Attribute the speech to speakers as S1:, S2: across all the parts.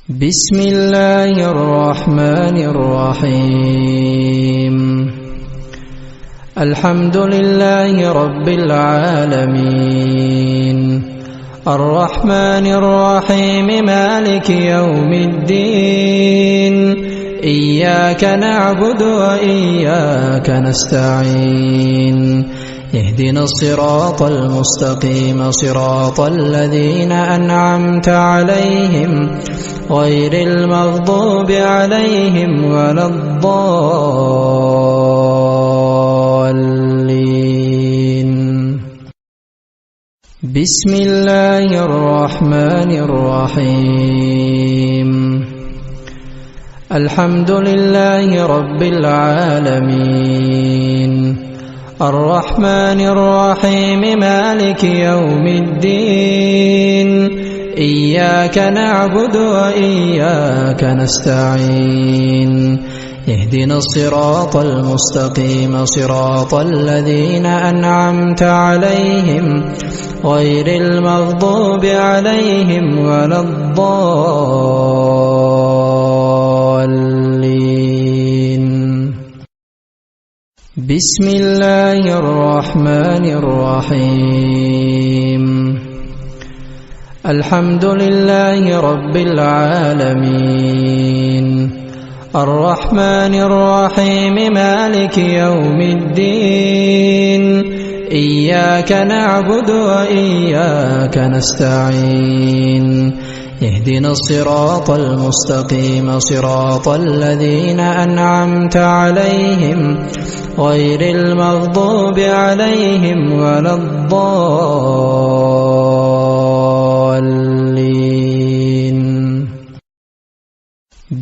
S1: بسم الله الرحمن الرحيم. الحمد لله رب العالمين، الرحمن الرحيم، مالك يوم الدين. إياك نعبد وإياك نستعين، اهدنا الصراط المستقيم، صراط الذين أنعمت عليهم غير المغضوب عليهم ولا الضالين. بسم الله الرحمن الرحيم. الحمد لله رب العالمين، الرحمن الرحيم، مالك يوم الدين. إياك نعبد وإياك نستعين، اهدنا الصراط المستقيم، صراط الذين أنعمت عليهم غير المغضوب عليهم ولا الضالين. بسم الله الرحمن الرحيم. الحمد لله رب العالمين، الرحمن الرحيم، مالك يوم الدين. إياك نعبد وإياك نستعين، اهدنا الصراط المستقيم، صراط الذين أنعمت عليهم غير المغضوب عليهم ولا الضالين.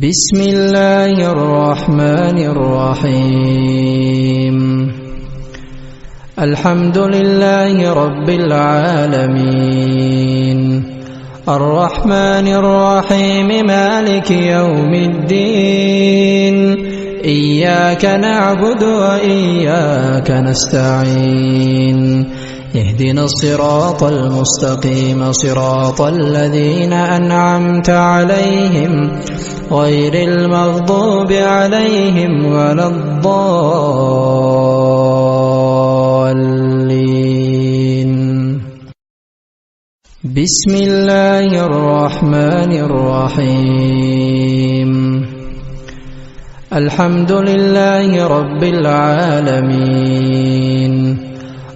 S1: بسم الله الرحمن الرحيم. الحمد لله رب العالمين، الرحمن الرحيم، مالك يوم الدين. إياك نعبد وإياك نستعين، اهدنا الصراط المستقيم، صراط الذين أنعمت عليهم غير المغضوب عليهم ولا الضالين. بسم الله الرحمن الرحيم. الحمد لله رب العالمين،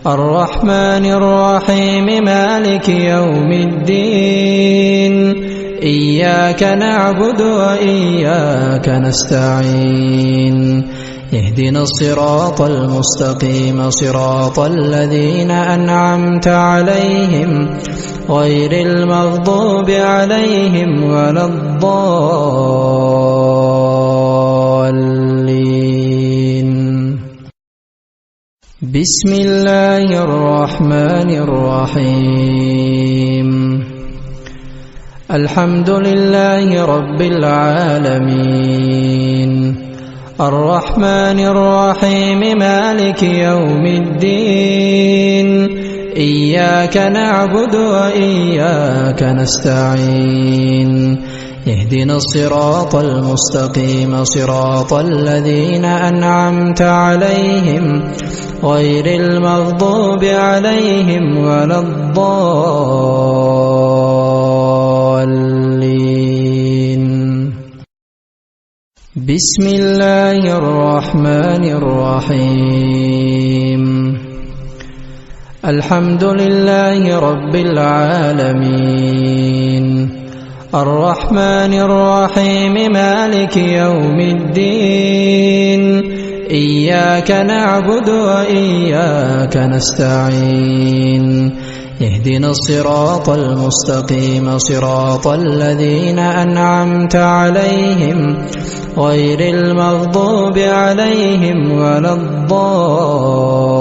S1: الرحمن الرحيم، مالك يوم الدين. إياك نعبد وإياك نستعين، اهدنا الصراط المستقيم، صراط الذين أنعمت عليهم غير المغضوب عليهم ولا الضالين. بسم الله الرحمن الرحيم. الحمد لله رب العالمين، الرحمن الرحيم، مالك يوم الدين. إياك نعبد وإياك نستعين، اهدنا الصراط المستقيم، صراط الذين أنعمت عليهم غير المغضوب عليهم ولا الضالين. بسم الله الرحمن الرحيم. الحمد لله رب العالمين، الرحمن الرحيم، مالك يوم الدين. إياك نعبد وإياك نستعين، اهدنا الصراط المستقيم، صراط الذين أنعمت عليهم غير المغضوب عليهم ولا الضالين.